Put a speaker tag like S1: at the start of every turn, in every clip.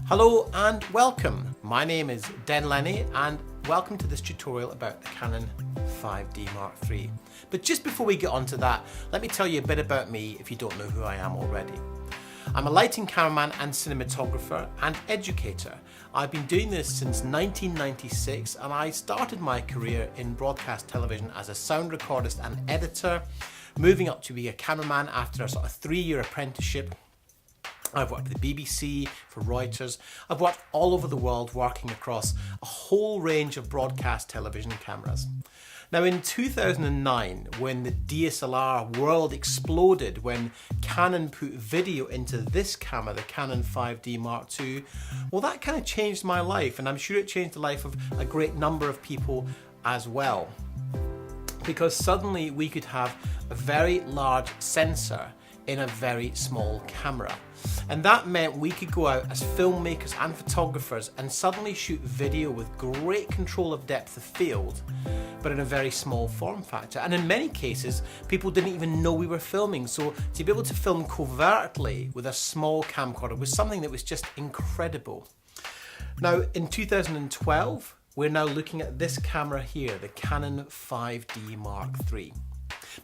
S1: Hello and welcome. My name is Den Lennie and welcome to this tutorial about the Canon 5DmkIII. But just before we get on to that, let me tell you a bit about me if you don't know who I am already. I'm a lighting cameraman and cinematographer and educator. I've been doing this since 1996 and I started my career in broadcast television as a sound recordist and editor, moving up to be a cameraman after a sort of 3-year apprenticeship. I've worked with the BBC, for Reuters. I've worked all over the world working across a whole range of broadcast television cameras. Now in 2009, when the DSLR world exploded, when Canon put video into this camera, the Canon 5DmkIII, well, that kind of changed my life, and I'm sure it changed the life of a great number of people as well. Because suddenly we could have a very large sensor in a very small camera. And that meant we could go out as filmmakers and photographers and suddenly shoot video with great control of depth of field, but in a very small form factor. And in many cases, people didn't even know we were filming. So to be able to film covertly with a small camcorder was something that was just incredible. Now in 2012, we're now looking at this camera here, the Canon 5DmkIII.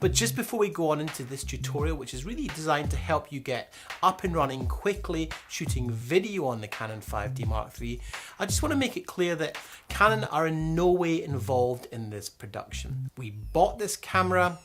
S1: But just before we go on into this tutorial, which is really designed to help you get up and running quickly shooting video on the Canon 5DmkIII, I just want to make it clear that Canon are in no way involved in this production. We bought this camera.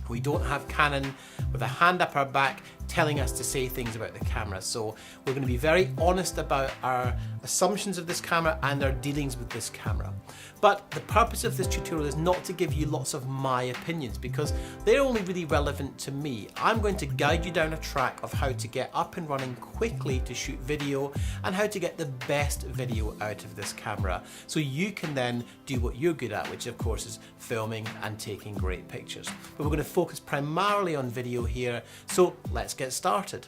S1: We don't have Canon with a hand up our back telling us to say things about the camera. So we're going to be very honest about our assumptions of this camera and our dealings with this camera. But the purpose of this tutorial is not to give you lots of my opinions because they're only really relevant to me. I'm going to guide you down a track of how to get up and running quickly to shoot video and how to get the best video out of this camera so you can then do what you're good at, which of course is filming and taking great pictures. But we're going to focus primarily on video here, so let's get started.